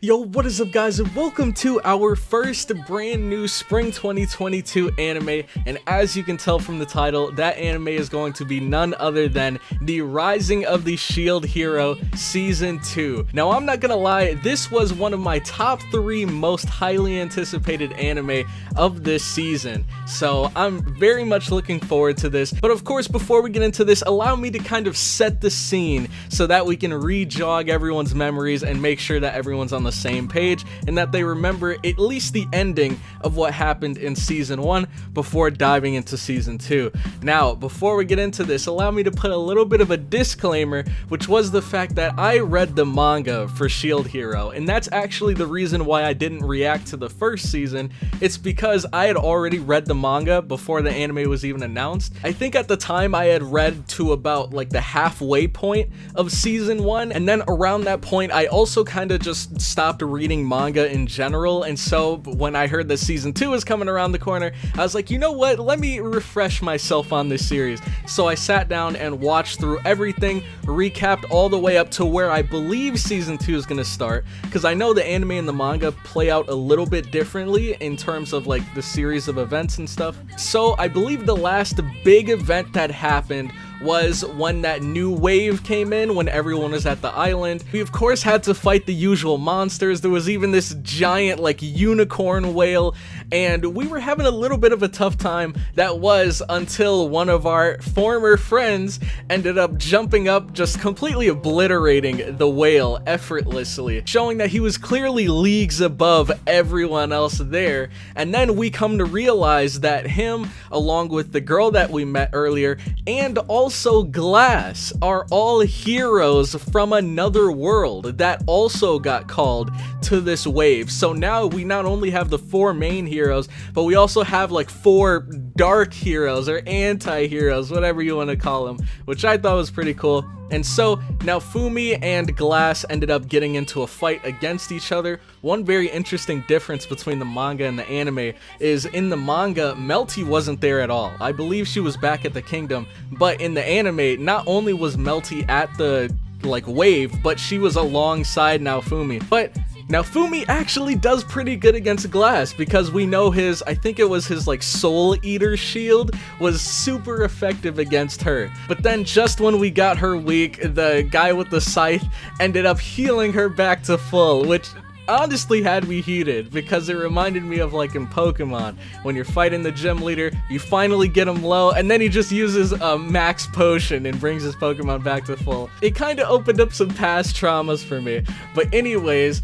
Yo, what is up guys, and welcome to our first brand new Spring 2022 anime, and as you can tell from the title, that anime is going to be none other than The Rising of the Shield Hero Season 2. Now, I'm not gonna lie, this was one of my top 3 most highly anticipated anime of this season, so I'm very much looking forward to this. But of course, before we get into this, allow me to kind of set the scene so that we can re-jog everyone's memories and make sure that everyone's on the same page and that they remember at least the ending of what happened in season 1 before diving into season 2. Now, before we get into this, allow me to put a little bit of a disclaimer, which was the fact that I read the manga for Shield Hero, and that's actually the reason why I didn't react to the first season. It's because I had already read the manga before the anime was even announced. I think at the time I had read to about like the halfway point of season 1, and then around that point I also kind of just stopped reading manga in general, and so when I heard that season 2 is coming around the corner, I was like, you know what, let me refresh myself on this series. So I sat down and watched through everything, recapped all the way up to where I believe season 2 is going to start, because I know the anime and the manga play out a little bit differently in terms of like the series of events and stuff. So I believe the last big event that happened was when that new wave came in, when everyone was at the island. We of course had to fight the usual monsters. There was even this giant like unicorn whale, and we were having a little bit of a tough time. That was until one of our former friends ended up jumping up, just completely obliterating the whale effortlessly, showing that he was clearly leagues above everyone else there. And then we come to realize that him, along with the girl that we met earlier, and also Glass, are all heroes from another world that also got called to this wave. So now we not only have the 4 main heroes, but we also have like 4 dark heroes or anti-heroes, whatever you want to call them, which I thought was pretty cool. And so now Fumi and Glass ended up getting into a fight against each other. One very interesting difference between the manga and the anime is in the manga, Melty wasn't there at all. I believe she was back at the kingdom, but in the anime, not only was Melty at the like wave, but she was alongside Naofumi. But Naofumi actually does pretty good against Glass, because we know his, I think it was his like Soul Eater shield was super effective against her. But then just when we got her weak, the guy with the scythe ended up healing her back to full, which honestly had me heated, because it reminded me of like in Pokemon, when you're fighting the gym leader, you finally get him low, and then he just uses a max potion and brings his Pokemon back to full. It kind of opened up some past traumas for me. But anyways,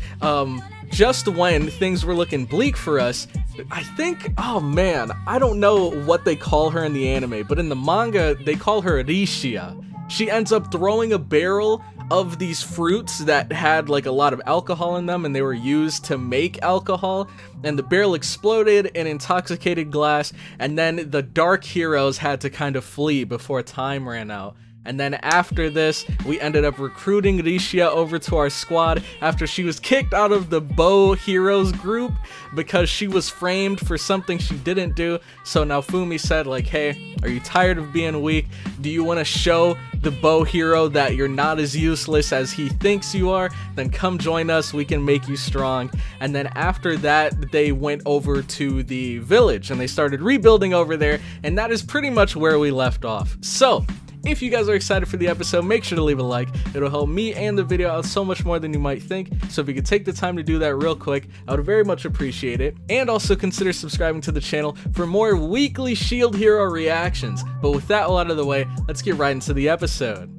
just when things were looking bleak for us, I think, oh man, I don't know what they call her in the anime, but in the manga, they call her Rishia. She ends up throwing a barrel of these fruits that had like a lot of alcohol in them, and they were used to make alcohol, and the barrel exploded and intoxicated Glass, and then the dark heroes had to kind of flee before time ran out. And then after this, we ended up recruiting Rishia over to our squad after she was kicked out of the Bow Heroes group because she was framed for something she didn't do. So Naofumi said like, hey, are you tired of being weak? Do you want to show the Bow Hero that you're not as useless as he thinks you are? Then come join us, we can make you strong. And then after that, they went over to the village and they started rebuilding over there, and that is pretty much where we left off. So if you guys are excited for the episode, make sure to leave a like. It'll help me and the video out so much more than you might think. So if you could take the time to do that real quick, I would very much appreciate it. And also consider subscribing to the channel for more weekly Shield Hero reactions. But with that all out of the way, let's get right into the episode.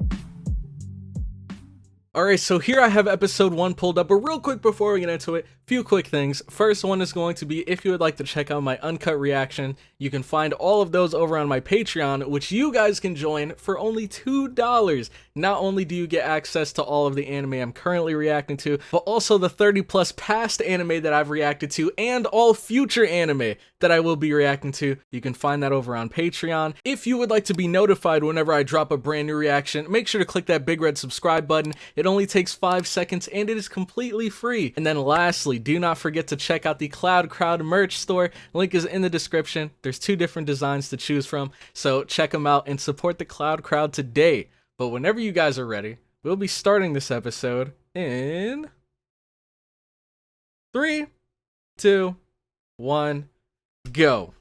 Alright, so here I have episode 1 pulled up, but real quick before we get into it, few quick things. First one is going to be, if you would like to check out my uncut reaction, you can find all of those over on my Patreon, which you guys can join for only $2. Not only do you get access to all of the anime I'm currently reacting to, but also the 30 plus past anime that I've reacted to, and all future anime that I will be reacting to. You can find that over on Patreon. If you would like to be notified whenever I drop a brand new reaction, make sure to click that big red subscribe button. It only takes 5 seconds and it is completely free. And then lastly, do not forget to check out the Cloud Crowd merch store. Link is in the description. There's 2 different designs to choose from, so check them out and support the Cloud Crowd today. But whenever you guys are ready, we'll be starting this episode in 3, 2, 1, go.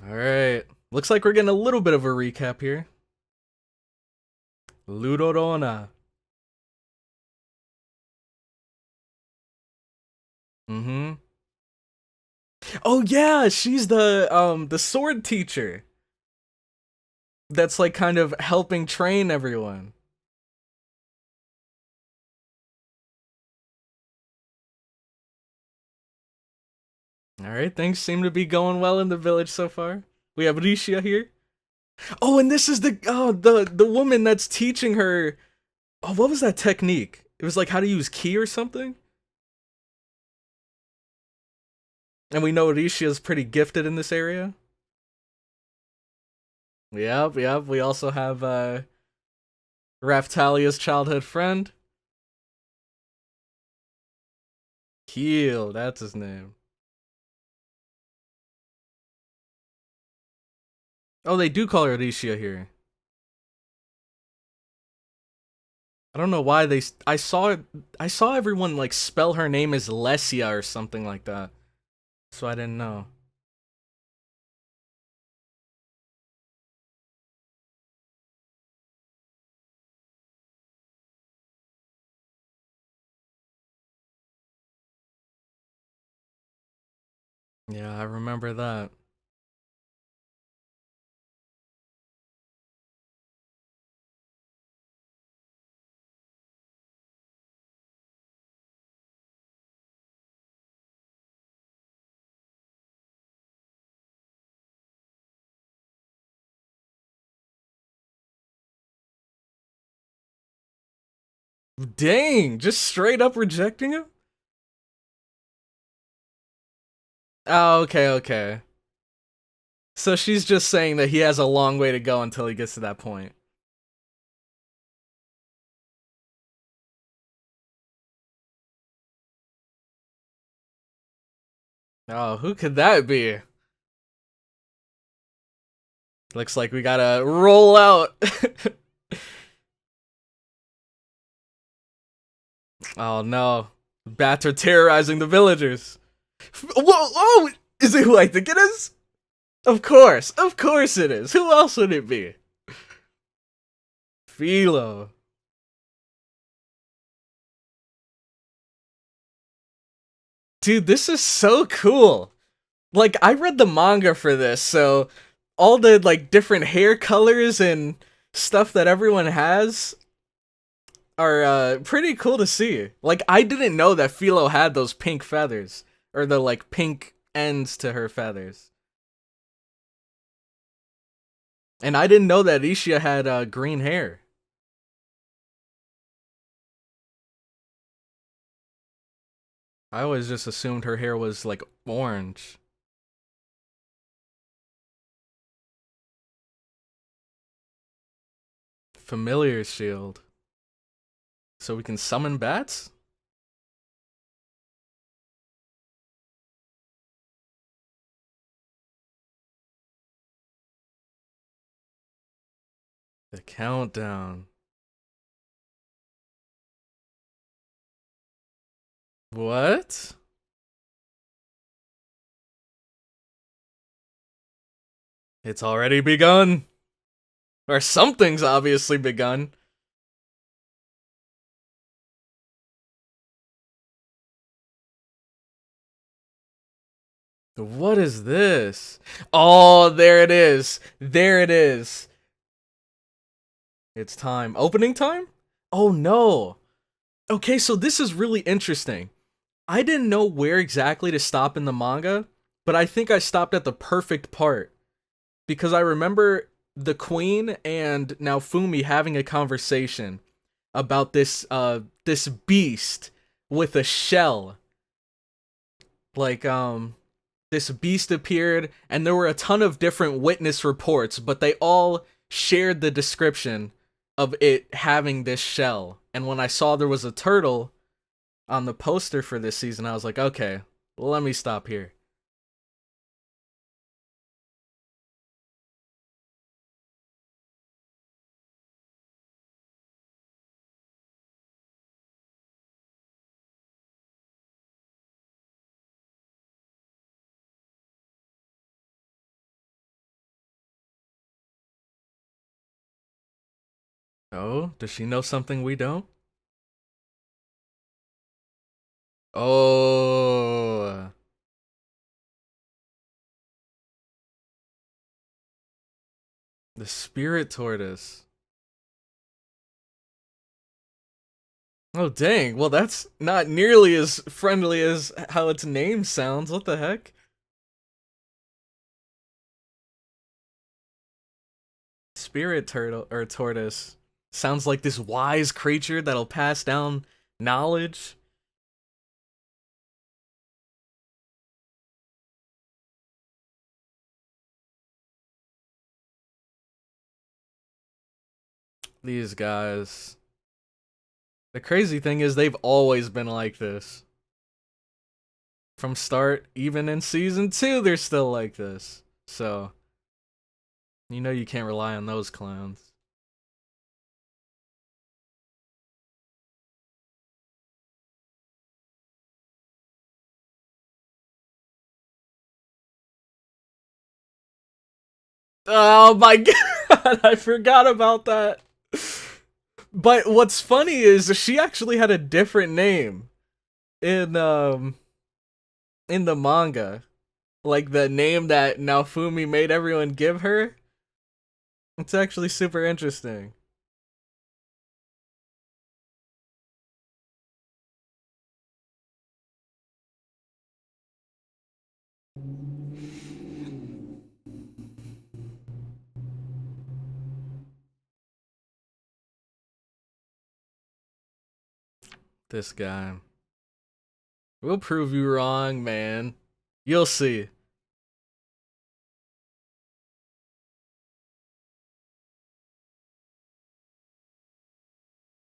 Alright. Looks like we're getting a little bit of a recap here. Ludorona. Mm-hmm. Oh yeah, she's the sword teacher. That's like kind of helping train everyone. Alright, things seem to be going well in the village so far. We have Risha here. Oh, and this is the woman that's teaching her. Oh, what was that technique? It was like how to use ki or something. And we know Risha is pretty gifted in this area. Yep. We also have Raftalia's childhood friend. Keel, that's his name. Oh, they do call her Risha here. I don't know why I saw everyone like spell her name as Lesia or something like that. So I didn't know. Yeah, I remember that. Dang, just straight up rejecting him? Oh, okay. So she's just saying that he has a long way to go until he gets to that point. Oh, who could that be? Looks like we gotta roll out. Oh no. Bats are terrorizing the villagers. Whoa, oh! Is it who I think it is? Of course it is. Who else would it be? Philo. Dude, this is so cool. Like, I read the manga for this, so all the, like, different hair colors and stuff that everyone has are, pretty cool to see. Like, I didn't know that Philo had those pink feathers. Or the, like, pink ends to her feathers. And I didn't know that Ishia had, green hair. I always just assumed her hair was, like, orange. Familiar shield. So we can summon bats? The countdown. What? It's already begun. Or something's obviously begun. What is this? Oh, there it is. There it is. It's time. Opening time? Oh no. Okay, so this is really interesting. I didn't know where exactly to stop in the manga, but I think I stopped at the perfect part. Because I remember the queen and now Fumi having a conversation about this beast with a shell. Like this beast appeared and there were a ton of different witness reports, but they all shared the description of it having this shell. And when I saw there was a turtle on the poster for this season, I was like, okay, let me stop here. Oh, does she know something we don't? Oh. The spirit tortoise. Oh, dang. Well, that's not nearly as friendly as how its name sounds. What the heck? Spirit turtle or tortoise. Sounds like this wise creature that'll pass down knowledge. These guys. The crazy thing is they've always been like this. From start, even in season 2, they're still like this. So, you know you can't rely on those clowns. Oh my god, I forgot about that. But what's funny is she actually had a different name in the manga. Like the name that Naofumi made everyone give her. It's actually super interesting. This guy. We'll prove you wrong, man. You'll see.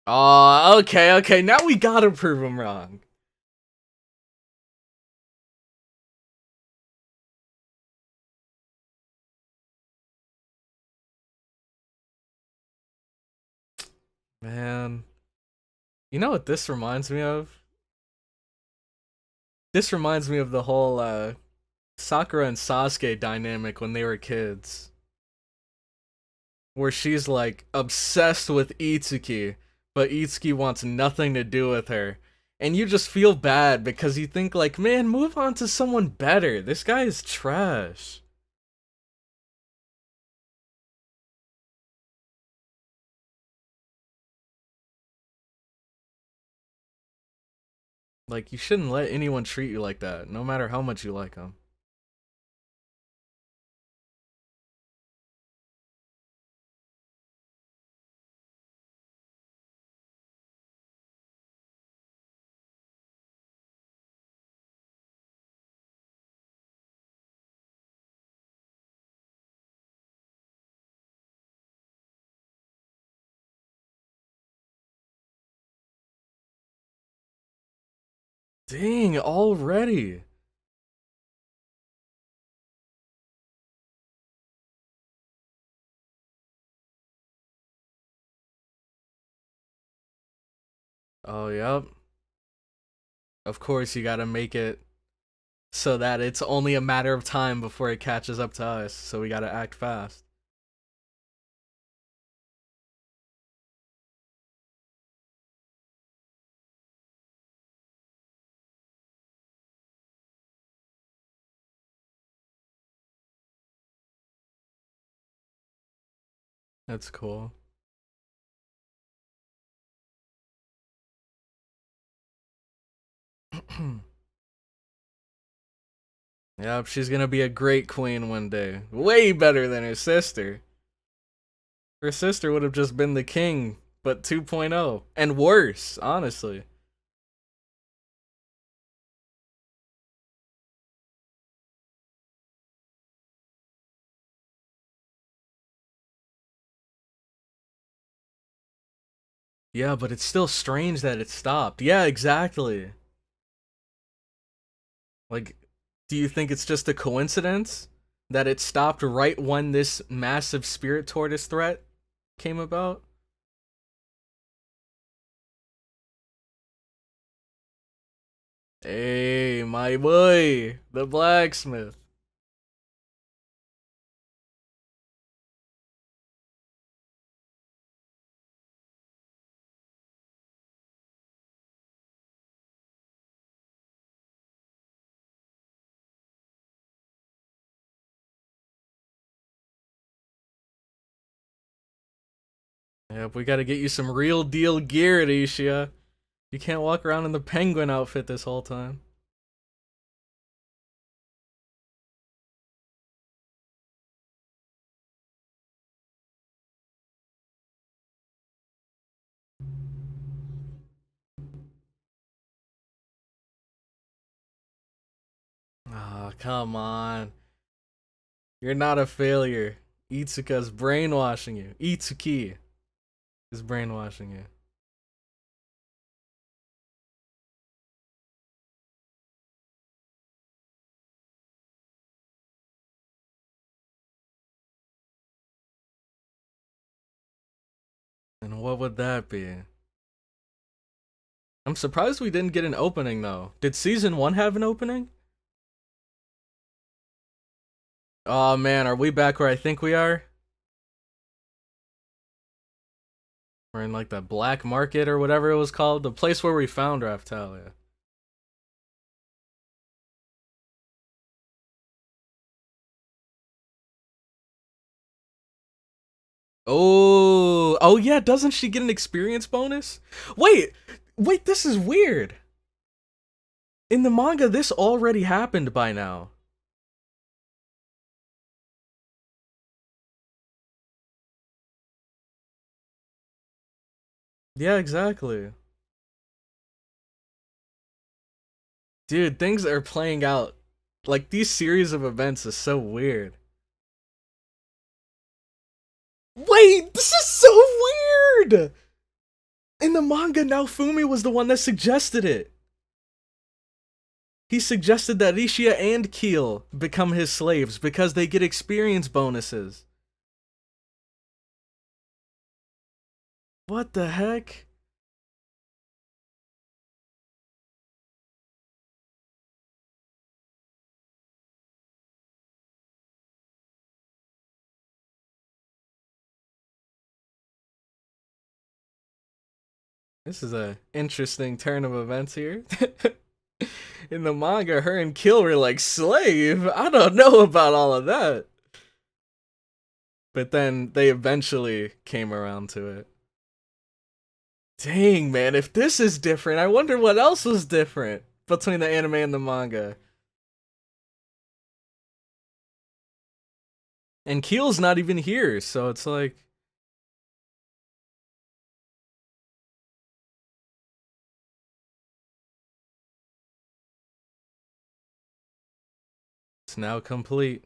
Oh, okay. Now we gotta prove him wrong. Man. You know what this reminds me of? This reminds me of the whole Sakura and Sasuke dynamic when they were kids. Where she's like obsessed with Itsuki, but Itsuki wants nothing to do with her. And you just feel bad because you think like, man, move on to someone better. This guy is trash. Like, you shouldn't let anyone treat you like that, no matter how much you like them. Dang, already. Oh, yep. Of course, you gotta make it so that it's only a matter of time before it catches up to us, so we gotta act fast. That's cool. Yep, she's gonna be a great queen one day. Way better than her sister. Her sister would have just been the king, but 2.0. And worse, honestly. Yeah, but it's still strange that it stopped. Yeah, exactly. Like, do you think it's just a coincidence that it stopped right when this massive spirit tortoise threat came about? Hey, my boy, the blacksmith. Yep, we gotta get you some real deal gear, Yuusha. You can't walk around in the penguin outfit this whole time. Ah, come on. You're not a failure. Itsuka's brainwashing you. Itsuki is brainwashing you. And what would that be? I'm surprised we didn't get an opening though. Did season 1 have an opening? Oh man, are we back where I think we are? We're in like the black market or whatever it was called. The place where we found Raftalia. Oh yeah, doesn't she get an experience bonus? Wait, this is weird. In the manga, this already happened by now. Yeah, exactly. Dude, things are playing out. Like, these series of events is so weird. Wait, this is so weird! In the manga, Naofumi was the one that suggested it. He suggested that Rishiya and Keel become his slaves because they get experience bonuses. What the heck? This is a interesting turn of events here. In the manga, her and Keel were like slave. I don't know about all of that. But then they eventually came around to it. Dang, man, if this is different, I wonder what else was different between the anime and the manga. And Keel's not even here, so it's like... It's now complete.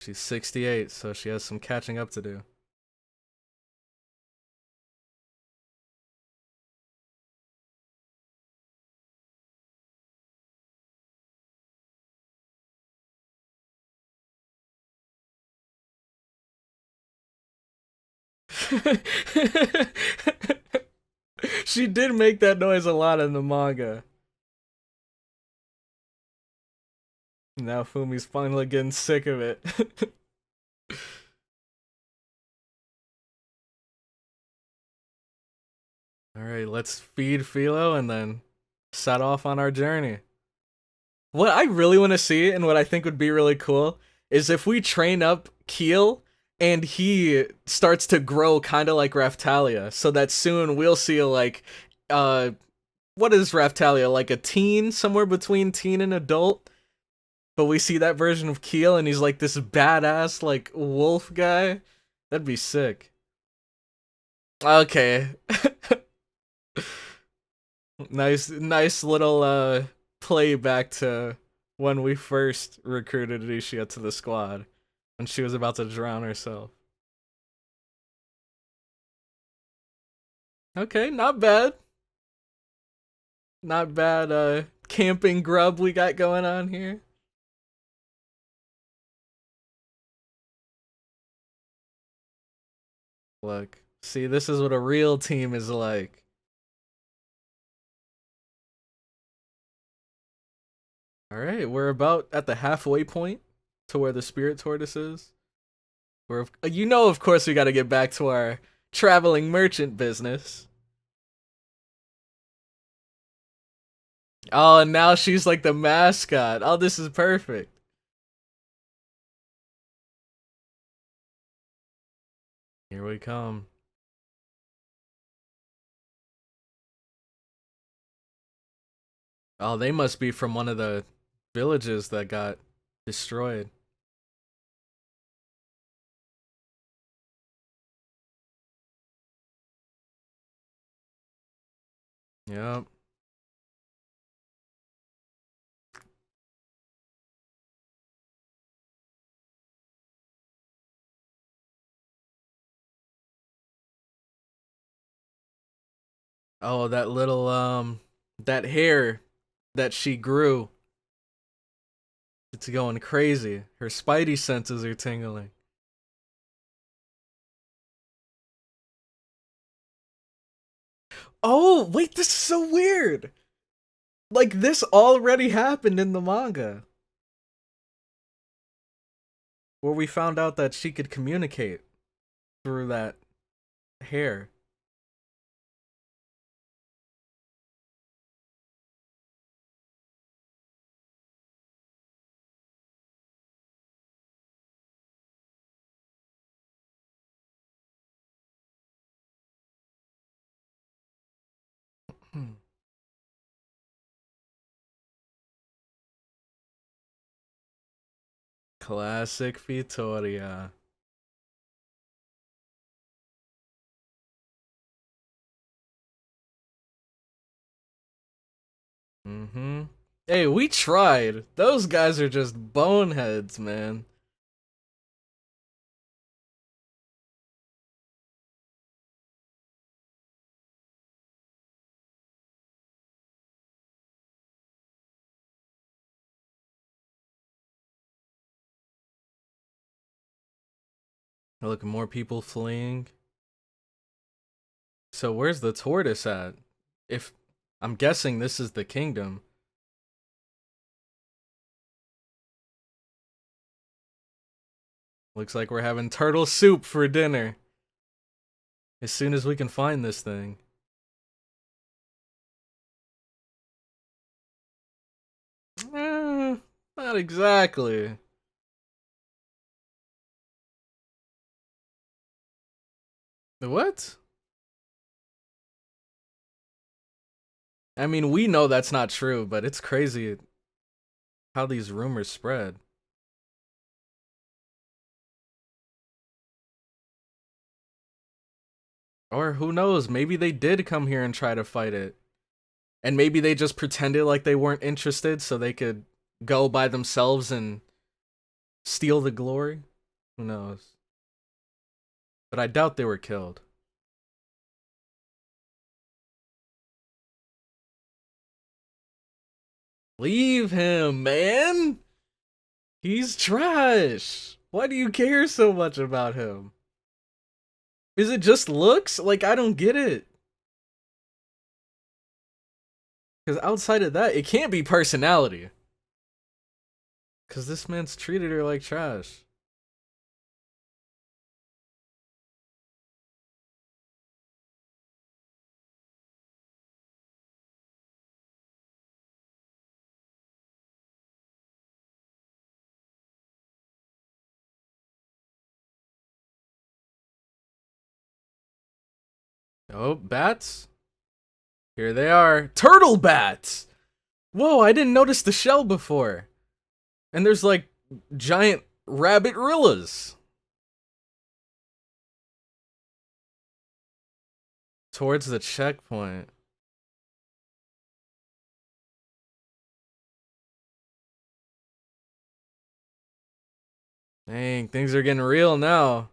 She's 68, so she has some catching up to do. She did make that noise a lot in the manga. Now Fumi's finally getting sick of it. Alright, let's feed Philo and then set off on our journey. What I really want to see, and what I think would be really cool, is if we train up Keel and he starts to grow kind of like Raftalia, so that soon we'll see like, what is Raftalia, like a teen, somewhere between teen and adult? But we see that version of Keel and he's like this badass like wolf guy. That'd be sick. Okay. nice little play back to when we first recruited Rishiya to the squad when she was about to drown herself. Okay, not bad. Not bad camping grub we got going on here. Look, see, this is what a real team is like. Alright, we're about at the halfway point to where the spirit tortoise is. We're, you know, of course, we gotta get back to our traveling merchant business. Oh, and now she's like the mascot. Oh, this is perfect. Here we come. Oh, they must be from one of the villages that got destroyed. Yep. Oh, that little that hair that she grew. It's going crazy. Her spidey senses are tingling. Oh, wait, this is so weird. Like, this already happened in the manga. Where we found out that she could communicate through that hair. Classic Vittoria. Mm-hmm. Hey, we tried. Those guys are just boneheads, man. Look, more people fleeing. So where's the tortoise at? If I'm guessing this is the kingdom. Looks like we're having turtle soup for dinner. As soon as we can find this thing. Not exactly. What? I mean, we know that's not true, but it's crazy how these rumors spread. Or who knows, maybe they did come here and try to fight it. And maybe they just pretended like they weren't interested so they could go by themselves and steal the glory. Who knows? But I doubt they were killed. Leave him, man! He's trash! Why do you care so much about him? Is it just looks? Like, I don't get it. Because outside of that, it can't be personality. Because this man's treated her like trash. Oh, bats? Here they are. Turtle bats! Whoa, I didn't notice the shell before. And there's like giant rabbit rillas. Towards the checkpoint. Dang, things are getting real now.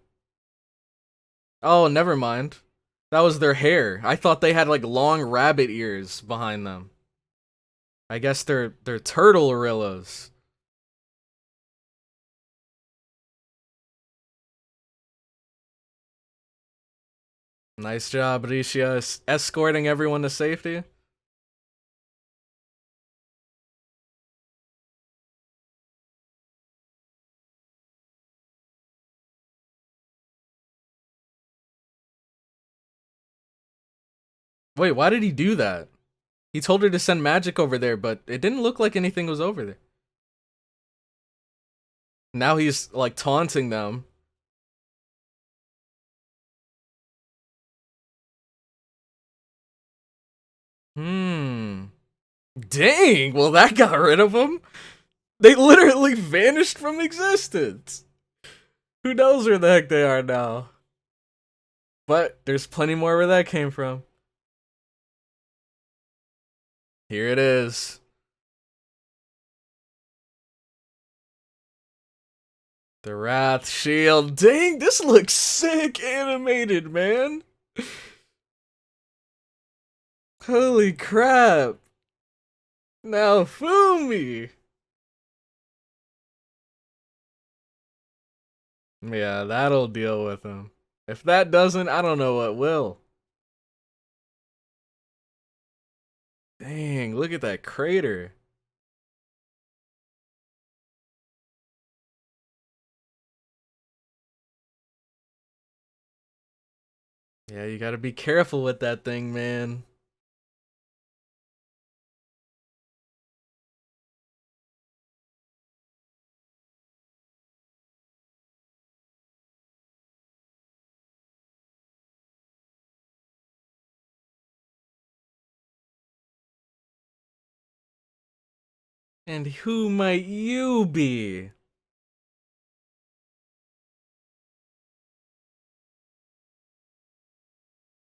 Oh, never mind. That was their hair. I thought they had like long rabbit ears behind them. I guess they're turtle gorillas. Nice job, Risha, escorting everyone to safety. Wait, why did he do that? He told her to send magic over there, but it didn't look like anything was over there. Now he's like taunting them. Dang, well that got rid of them. They literally vanished from existence. Who knows where the heck they are now? But there's plenty more where that came from. Here it is. The Wrath Shield. Dang, this looks sick animated, man. Holy crap. Now Fumi. Yeah, that'll deal with him. If that doesn't, I don't know what will. Dang, look at that crater. Yeah, you gotta be careful with that thing, man. And who might you be?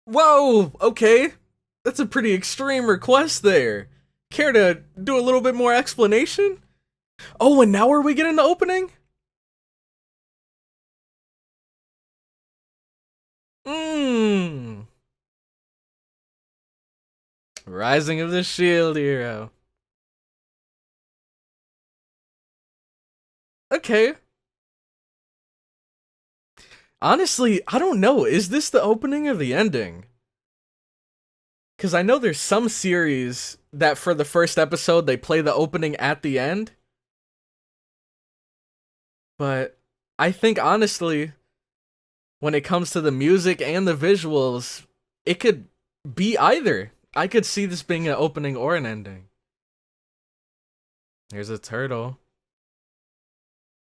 Whoa, okay. That's a pretty extreme request there. Care to do a little bit more explanation? Oh, and now are we getting the opening? Rising of the Shield Hero. Okay. Honestly, I don't know. Is this the opening or the ending? Because I know there's some series that for the first episode, they play the opening at the end. But I think, honestly, when it comes to the music and the visuals, it could be either. I could see this being an opening or an ending. There's a turtle.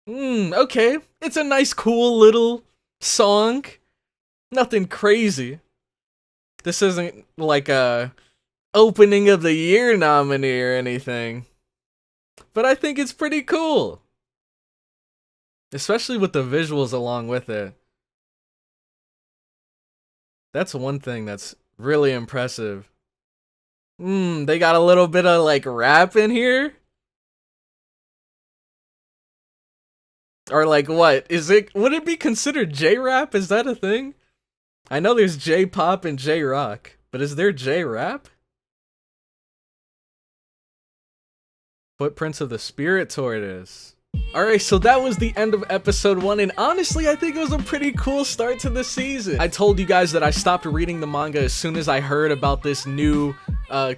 Okay. It's a nice, cool little song. Nothing crazy. This isn't like a opening of the year nominee or anything. But I think it's pretty cool. Especially with the visuals along with it. That's one thing that's really impressive. They got a little bit of like rap in here. Or like what? Would it be considered J-rap? Is that a thing? I know there's J-pop and J-rock, but is there J-rap? Footprints of the Spirit Tortoise. Alright, so that was the end of episode 1, and honestly, I think it was a pretty cool start to the season. I told you guys that I stopped reading the manga as soon as I heard about this new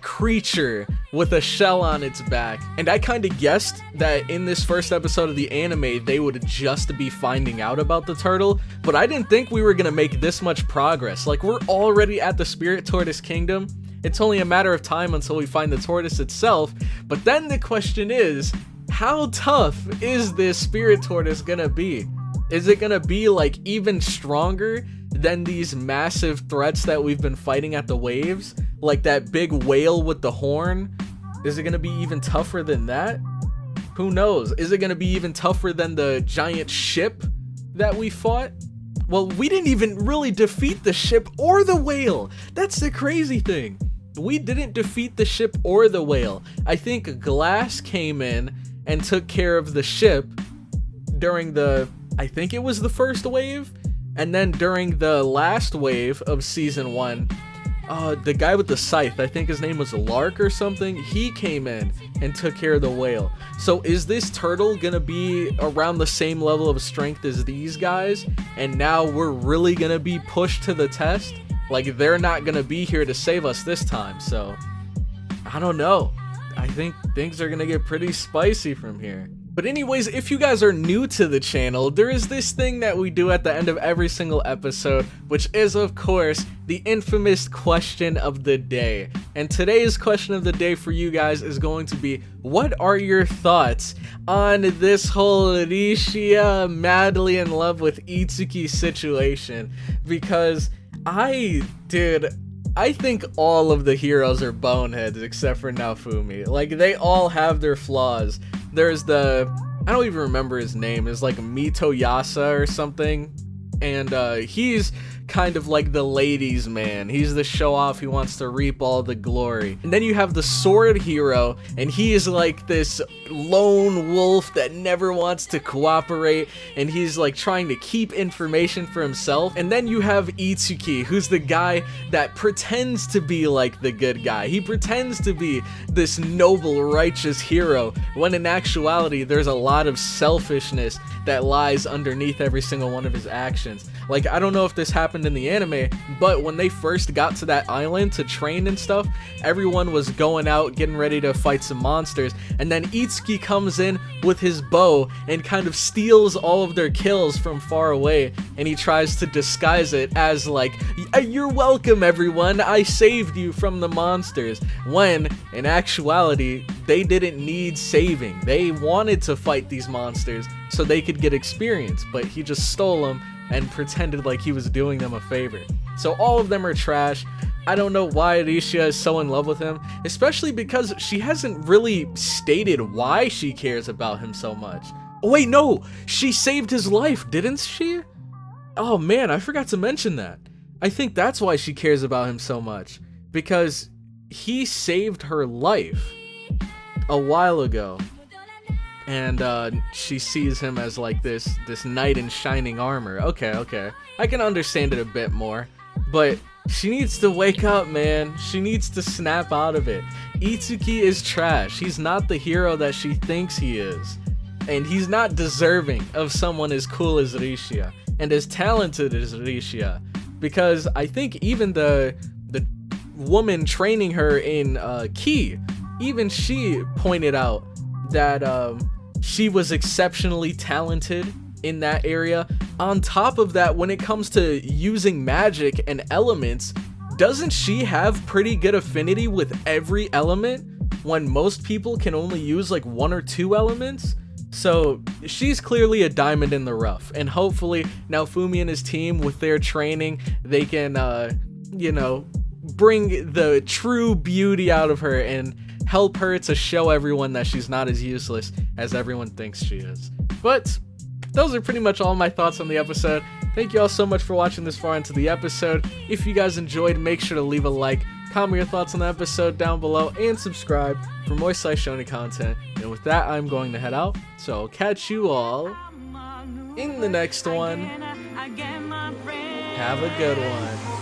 creature with a shell on its back, and I kind of guessed that in this first episode of the anime, they would just be finding out about the turtle, but I didn't think we were gonna make this much progress. Like, we're already at the Spirit Tortoise Kingdom. It's only a matter of time until we find the tortoise itself, but then the question is, how tough is this Spirit Tortoise gonna be? Is it gonna be like even stronger than these massive threats that we've been fighting at the waves? Like that big whale with the horn? Is it gonna be even tougher than that? Who knows? Is it gonna be even tougher than the giant ship that we fought? Well, we didn't even really defeat the ship or the whale. That's the crazy thing. We didn't defeat the ship or the whale. I think Glass came in and took care of the ship during I think it was the first wave, and then during the last wave of season 1, the guy with the scythe, I think his name was Lark or something, he came in and took care of the whale. So is this turtle gonna be around the same level of strength as these guys, and now we're really gonna be pushed to the test? Like, they're not gonna be here to save us this time, so I don't know. I think things are gonna get pretty spicy from here. But anyways, if you guys are new to the channel, there is this thing that we do at the end of every single episode, which is, of course, the infamous question of the day. And today's question of the day for you guys is going to be, what are your thoughts on this whole Rishi madly in love with Itsuki situation? Because I think all of the heroes are boneheads except for Naofumi. Like, they all have their flaws. There's I don't even remember his name. It's like Mitoyasa or something. And he's kind of like the ladies' man. He's the show-off. He wants to reap all the glory. And then you have the sword hero, and he is like this lone wolf that never wants to cooperate, and he's like trying to keep information for himself. And then you have Itsuki, who's the guy that pretends to be like the good guy. He pretends to be this noble, righteous hero, when in actuality there's a lot of selfishness that lies underneath every single one of his actions. Like, I don't know if this happened in the anime, but when they first got to that island to train and stuff, everyone was going out, getting ready to fight some monsters, and then Itsuki comes in with his bow and kind of steals all of their kills from far away, and he tries to disguise it as like, you're welcome everyone, I saved you from the monsters, when in actuality they didn't need saving. They wanted to fight these monsters so they could get experience, but he just stole them and pretended like he was doing them a favor. So all of them are trash. I don't know why Rishi is so in love with him, especially because she hasn't really stated why she cares about him so much. Oh wait, no, she saved his life, didn't she? Oh man, I forgot to mention that. I think that's why she cares about him so much, because he saved her life a while ago. And she sees him as like this knight in shining armor. Okay, I can understand it a bit more, but she needs to wake up, man. She needs to snap out of it. Itsuki is trash. He's not the hero that she thinks he is, and he's not deserving of someone as cool as Rishi and as talented as Rishi, because I think even the woman training her in Ki, even she pointed out that she was exceptionally talented in that area. On top of that, when it comes to using magic and elements, doesn't she have pretty good affinity with every element when most people can only use like one or two elements? So she's clearly a diamond in the rough, and hopefully Naofumi and his team with their training, they can you know, bring the true beauty out of her and help her to show everyone that she's not as useless as everyone thinks she is. But those are pretty much all my thoughts on the episode. Thank you all so much for watching this far into the episode. If you guys enjoyed, make sure to leave a like, comment your thoughts on the episode down below, and subscribe for more Slice Shonen content. And with that, I'm going to head out, so I'll catch you all in the next one. Have a good one.